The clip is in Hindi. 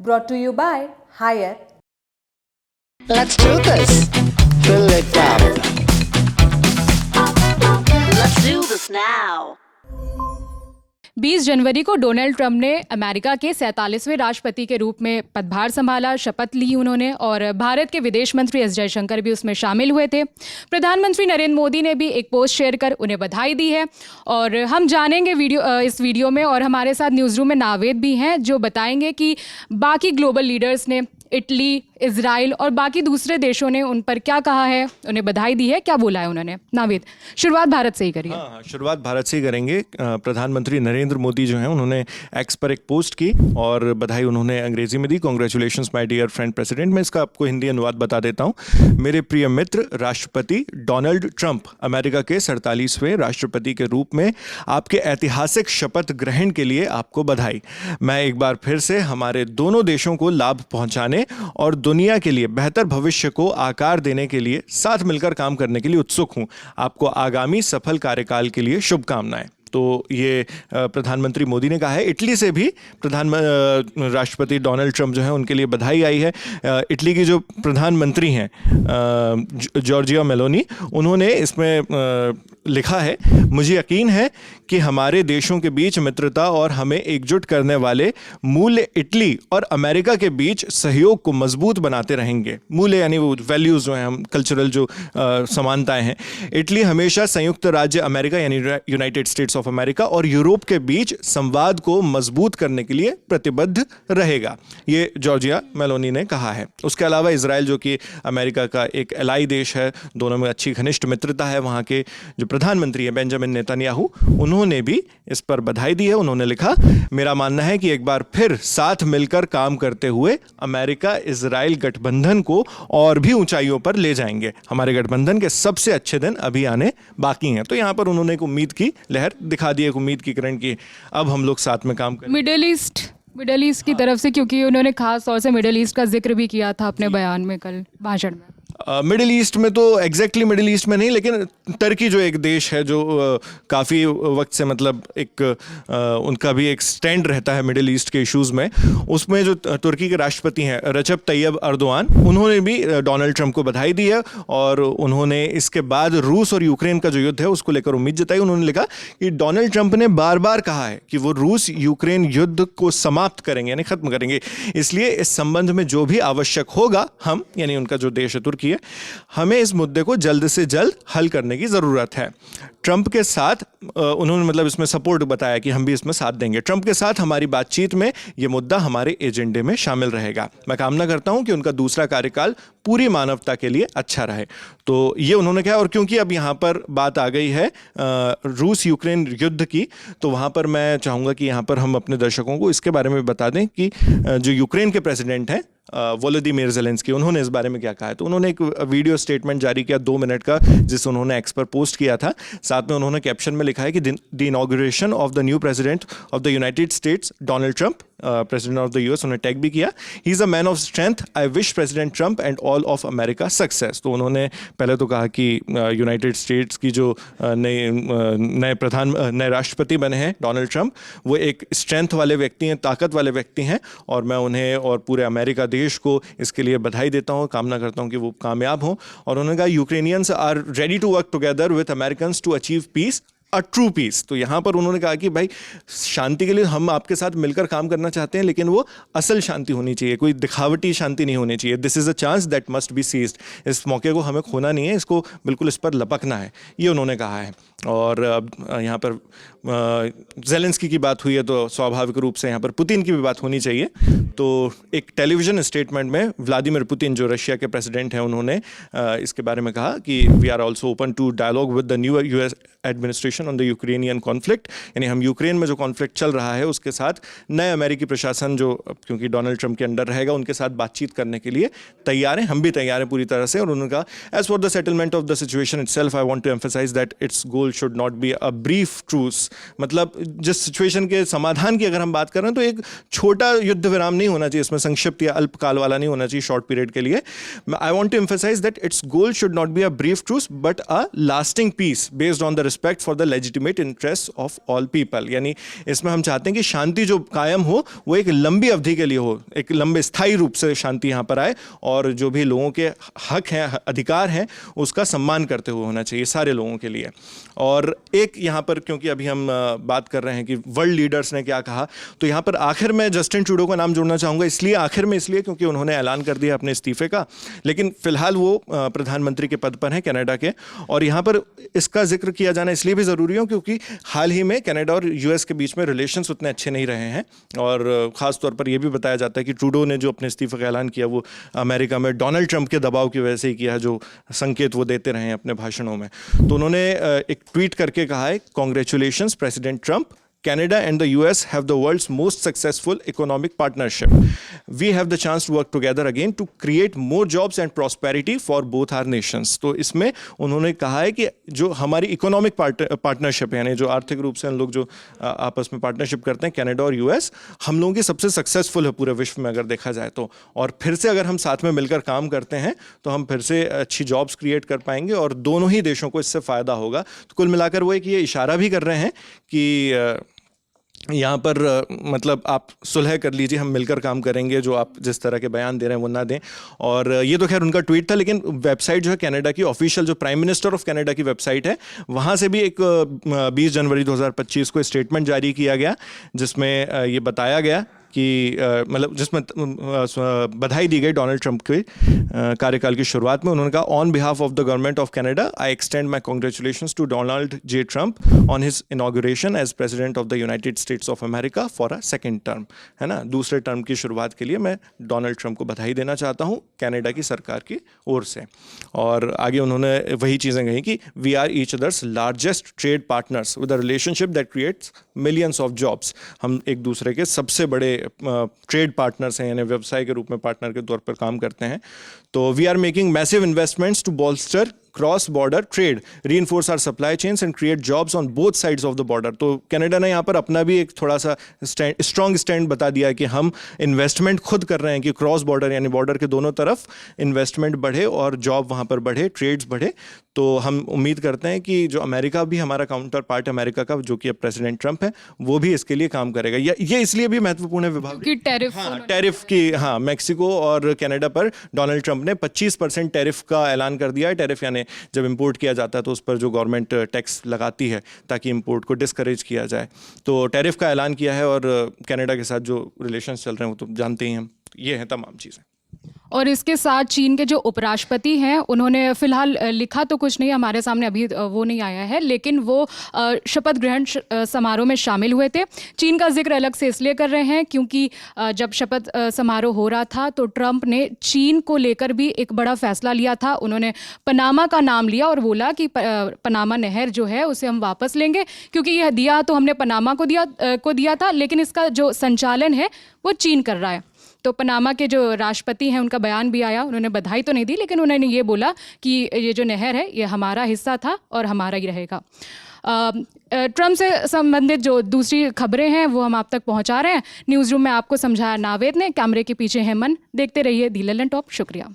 brought to you by Hire. Let's do this. Fill it up. Let's do this now. 20 जनवरी को डोनाल्ड ट्रंप ने अमेरिका के 47वें राष्ट्रपति के रूप में पदभार संभाला, शपथ ली उन्होंने, और भारत के विदेश मंत्री एस जयशंकर भी उसमें शामिल हुए थे। प्रधानमंत्री नरेंद्र मोदी ने भी एक पोस्ट शेयर कर उन्हें बधाई दी है और हम जानेंगे इस वीडियो में, और हमारे साथ न्यूज़ रूम में नावेद भी हैं जो बताएंगे कि बाकी ग्लोबल लीडर्स ने, इटली, इजराइल और बाकी दूसरे देशों ने उन पर क्या कहा है, उन्हें बधाई दी है, क्या बोला है उन्होंने। नावेद, शुरुआत भारत से ही करिए। हाँ, शुरुआत भारत से ही करेंगे। प्रधानमंत्री नरेंद्र मोदी जो हैं उन्होंने एक्स पर एक पोस्ट की और बधाई उन्होंने अंग्रेजी में दी। Congratulations my dear friend president. मैं इसका आपको हिंदी अनुवाद बता देता हूँ। मेरे प्रिय मित्र राष्ट्रपति डोनाल्ड ट्रंप, अमेरिका के 47वें राष्ट्रपति के रूप में आपके ऐतिहासिक शपथ ग्रहण के लिए आपको बधाई। मैं एक बार फिर से हमारे दोनों देशों को लाभ पहुँचाने और दुनिया के लिए बेहतर भविष्य को आकार देने के लिए साथ मिलकर काम करने के लिए उत्सुक हूं। आपको आगामी सफल कार्यकाल के लिए शुभकामनाएं। तो ये प्रधानमंत्री मोदी ने कहा है। इटली से भी राष्ट्रपति डोनाल्ड ट्रंप जो है उनके लिए बधाई आई है। इटली की जो प्रधानमंत्री हैं जॉर्जिया मेलोनी, उन्होंने इसमें लिखा है, मुझे यकीन है कि हमारे देशों के बीच मित्रता और हमें एकजुट करने वाले मूल्य इटली और अमेरिका के बीच सहयोग को मजबूत बनाते रहेंगे। मूल्य यानी वो वैल्यूज़ जो हैं, हम कल्चरल जो समानताएं हैं। इटली हमेशा संयुक्त राज्य अमेरिका यानी यूनाइटेड स्टेट्स ऑफ अमेरिका और यूरोप के बीच संवाद को मजबूत करने के लिए प्रतिबद्ध रहेगा, ये जॉर्जिया मेलोनी ने कहा है। उसके अलावा इजराइल जो कि अमेरिका का एक एलाई देश है, दोनों में अच्छी घनिष्ठ मित्रता है। वहाँ के जो प्रधानमंत्री हैं बेंजामिन नेतन्याहू, उन्होंने भी इस पर बधाई दी है। उन्होंने लिखा, मेरा मानना है कि एक बार फिर साथ मिलकर काम करते हुए अमेरिका इजराइल गठबंधन को और भी ऊंचाइयों पर ले जाएंगे। हमारे गठबंधन के सबसे अच्छे दिन अभी आने बाकी हैं। तो यहाँ पर उन्होंने एक उम्मीद की लहर दिखा दी, एक उम्मीद की किरण की अब हम लोग साथ में काम करें। मिडल ईस्ट की तरफ से, क्योंकि उन्होंने खास तौर से मिडल ईस्ट का जिक्र भी किया था अपने बयान में, कल भाषण में। मिडिल ईस्ट में तो एग्जैक्टली मिडिल ईस्ट में नहीं, लेकिन तुर्की जो एक देश है जो काफ़ी वक्त से मतलब एक उनका भी एक स्टैंड रहता है मिडिल ईस्ट के इश्यूज़ में, उसमें जो तुर्की के राष्ट्रपति हैं रजब तैयब अर्दोआन, उन्होंने भी डोनाल्ड ट्रंप को बधाई दी है और उन्होंने इसके बाद रूस और यूक्रेन का जो युद्ध है उसको लेकर उम्मीद जताई। उन्होंने लिखा कि डोनाल्ड ट्रंप ने बार बार कहा है कि वो रूस यूक्रेन युद्ध को समाप्त करेंगे यानी ख़त्म करेंगे, इसलिए इस संबंध में जो भी आवश्यक होगा हम, यानी उनका जो देश है तुर्की, हमें इस मुद्दे को जल्द से जल्द हल करने की ज़रूरत है। ट्रंप के साथ उन्होंने मतलब इसमें सपोर्ट बताया कि हम भी इसमें साथ देंगे। ट्रंप के साथ हमारी बातचीत में ये मुद्दा हमारे एजेंडे में शामिल रहेगा। मैं कामना करता हूं कि उनका दूसरा कार्यकाल पूरी मानवता के लिए अच्छा रहे। तो ये उन्होंने कहा। और क्योंकि अब यहाँ पर बात आ गई है रूस यूक्रेन युद्ध की, तो वहाँ पर मैं चाहूँगा कि यहाँ पर हम अपने दर्शकों को इसके बारे में बता दें कि जो यूक्रेन के प्रेसिडेंट हैं वोलोदिमीर ज़ेलेंस्की, उन्होंने इस बारे में क्या कहा है। तो उन्होंने एक वीडियो स्टेटमेंट जारी किया 2 मिनट का, जिस उन्होंने एक्स पर पोस्ट किया था। साथ में उन्होंने कैप्शन में लिखा है कि the inauguration of the new president of the United states Donald Trump, president of the US, उन्होंने टैग भी किया। He is a man of strength, I wish president Trump and all of America success. तो उन्होंने पहले तो कहा कि यूनाइटेड स्टेट्स की जो नए राष्ट्रपति बने हैं डोनाल्ड ट्रंप, वो एक स्ट्रेंथ वाले व्यक्ति हैं, ताकत वाले व्यक्ति हैं, और मैं उन्हें और पूरे अमेरिका देश को इसके लिए बधाई देता हूँ, कामना करता हूँ कि वो कामयाब हों। और उन्होंने कहा, Ukrainians are ready to work together with Americans to achieve peace, a true peace. तो यहाँ पर उन्होंने कहा कि भाई शांति के लिए हम आपके साथ मिलकर काम करना चाहते हैं, लेकिन वो असल शांति होनी चाहिए, कोई दिखावटी शांति नहीं होनी चाहिए। This is a chance that must be seized. इस मौके को हमें खोना नहीं है, इसको बिल्कुल इस पर लपकना है, ये उन्होंने कहा है। और यहाँ पर ज़ेलेंस्की की बात हुई है तो स्वाभाविक रूप से यहाँ पर पुतिन की भी बात होनी चाहिए। तो एक टेलीविज़न स्टेटमेंट में व्लादिमीर पुतिन जो रशिया के प्रेसिडेंट हैं, उन्होंने इसके बारे में कहा कि we are also open to dialogue with the new US administration on the Ukrainian conflict, यानी हम यूक्रेन में जो कॉन्फ्लिक्ट चल रहा है उसके साथ नए अमेरिकी प्रशासन जो क्योंकि डोनाल्ड ट्रंप के अंडर रहेगा, उनके साथ बातचीत करने के लिए तैयार हैं। हम भी तैयार हैं पूरी तरह से। और उन्होंने कहा, as for the settlement of the situation itself I want to emphasise that its goal goal should not be a brief truce, मतलब जिस सिचुएशन के समाधान की अगर हम बात कर रहे हैं तो एक छोटा युद्ध विराम नहीं होना चाहिए, इसमें संक्षिप्त या अल्पकाल वाला नहीं होना चाहिए, शॉर्ट पीरियड के लिए. I want to emphasise that its goal should not be a brief truce but a lasting peace based on the respect for the legitimate interest of all people. यानी इसमें हम चाहते हैं कि शांति जो कायम हो वो एक लंबी अवधि के लिए हो, एक लंबे स्थायी रूप से शांति यहाँ पर आए, और जो भी लोगों के हक हैं, अधिकार हैं, उसका सम्मान करते हुए होना चाहिए सारे लोगों के लिए. और एक यहाँ पर, क्योंकि अभी हम बात कर रहे हैं कि वर्ल्ड लीडर्स ने क्या कहा, तो यहाँ पर आखिर में जस्टिन ट्रूडो का नाम जोड़ना चाहूँगा, इसलिए क्योंकि उन्होंने ऐलान कर दिया अपने इस्तीफे का, लेकिन फिलहाल वो प्रधानमंत्री के पद पर हैं कनाडा के. और यहाँ पर इसका जिक्र किया जाना इसलिए भी ज़रूरी है क्योंकि हाल ही में कनाडा और यूएस के बीच में रिलेशंस उतने अच्छे नहीं रहे हैं, और ख़ास तौर पर यह भी बताया जाता है कि ट्रूडो ने जो अपने इस्तीफे का ऐलान किया वो अमेरिका में डोनाल्ड ट्रंप के दबाव की वजह से ही किया, जो संकेत वो देते रहे हैं अपने भाषणों में. तो उन्होंने एक ट्वीट करके कहा है, congratulations president Trump, Canada and the US have the world's most successful economic partnership. We have the chance to work together again to create more jobs and prosperity for both our nations. तो इसमें उन्होंने कहा है कि जो हमारी इकोनॉमिक पार्टनरशिप है, यानी जो आर्थिक रूप से हम लोग जो आपस में पार्टनरशिप करते हैं कनाडा और यूएस, हम लोगों की सबसे सक्सेसफुल है पूरे विश्व में अगर देखा जाए तो. और फिर से अगर हम साथ में मिलकर काम करते हैं तो हम फिर से अच्छी जॉब्स क्रिएट कर पाएंगे और दोनों ही देशों को इससे फ़ायदा होगा. तो कुल मिलाकर वो एक ये इशारा भी कर रहे हैं कि यहाँ पर मतलब आप सुलह कर लीजिए, हम मिलकर काम करेंगे, जो आप जिस तरह के बयान दे रहे हैं वो ना दें. और ये तो खैर उनका ट्वीट था, लेकिन वेबसाइट जो है कनाडा की ऑफिशियल, जो प्राइम मिनिस्टर ऑफ कनाडा की वेबसाइट है, वहाँ से भी एक 20 जनवरी 2025 को स्टेटमेंट जारी किया गया जिसमें ये बताया गया कि मतलब जिसमें बधाई दी गई डोनाल्ड ट्रंप के कार्यकाल की शुरुआत में. उन्होंने कहा, on behalf of the government of Canada I extend my congratulations to Donald J Trump on his inauguration as president of the United States of America for a second term. है ना, दूसरे टर्म की शुरुआत के लिए मैं डोनाल्ड ट्रंप को बधाई देना चाहता हूँ कनाडा की सरकार की ओर से. और आगे उन्होंने वही चीज़ें कही कि we are each others largest trade partners with a relationship that creates millions of jobs. हम एक दूसरे के सबसे बड़े ट्रेड पार्टनर्स हैं, यानी व्यवसाय के रूप में पार्टनर के तौर पर काम करते हैं. तो we are making massive investments to bolster cross border trade, reinforce our supply chains and create jobs on both sides of the border. तो कनाडा ने यहाँ पर अपना भी एक थोड़ा सा स्ट्रॉन्ग स्टैंड बता दिया कि हम इन्वेस्टमेंट खुद कर रहे हैं कि क्रॉस बॉर्डर यानी बॉर्डर के दोनों तरफ इन्वेस्टमेंट बढ़े और जॉब वहाँ पर बढ़े, ट्रेड्स बढ़े. तो हम उम्मीद करते हैं कि जो अमेरिका भी हमारा काउंटर पार्ट अमेरिका का, जो कि अब प्रेसिडेंट ट्रंप है, वो भी इसके लिए काम करेगा. ये इसलिए भी महत्वपूर्ण है विभाग कि टैरिफ की, हाँ, मैक्सिको और कनाडा पर डोनाल्ड ट्रंप ने 25% टैरिफ का ऐलान कर दिया है. टैरिफ यानी जब इंपोर्ट किया जाता है तो उस पर जो गवर्नमेंट टैक्स लगाती है ताकि इंपोर्ट को डिस्करेज किया जाए. तो टैरिफ का ऐलान किया है, और कनाडा के साथ जो रिलेशंस चल रहे हैं वो तो जानते ही हैं. ये हैं तमाम चीज़ें. और इसके साथ चीन के जो उपराष्ट्रपति हैं, उन्होंने फिलहाल लिखा तो कुछ नहीं, हमारे सामने अभी वो नहीं आया है, लेकिन वो शपथ ग्रहण समारोह में शामिल हुए थे. चीन का जिक्र अलग से इसलिए कर रहे हैं क्योंकि जब शपथ समारोह हो रहा था तो ट्रंप ने चीन को लेकर भी एक बड़ा फैसला लिया था. उन्होंने पनामा का नाम लिया और बोला कि पनामा नहर जो है उसे हम वापस लेंगे, क्योंकि यह दिया तो हमने पनामा को दिया था, लेकिन इसका जो संचालन है वो चीन कर रहा है. तो पनामा के जो राष्ट्रपति हैं उनका बयान भी आया, उन्होंने बधाई तो नहीं दी, लेकिन उन्होंने ये बोला कि ये जो नहर है ये हमारा हिस्सा था और हमारा ही रहेगा. ट्रंप से संबंधित जो दूसरी खबरें हैं वो हम आप तक पहुंचा रहे हैं. न्यूज़ रूम में आपको समझाया नावेद ने, कैमरे के पीछे है मन. देखते रहिए दी लल्लन टॉप. शुक्रिया.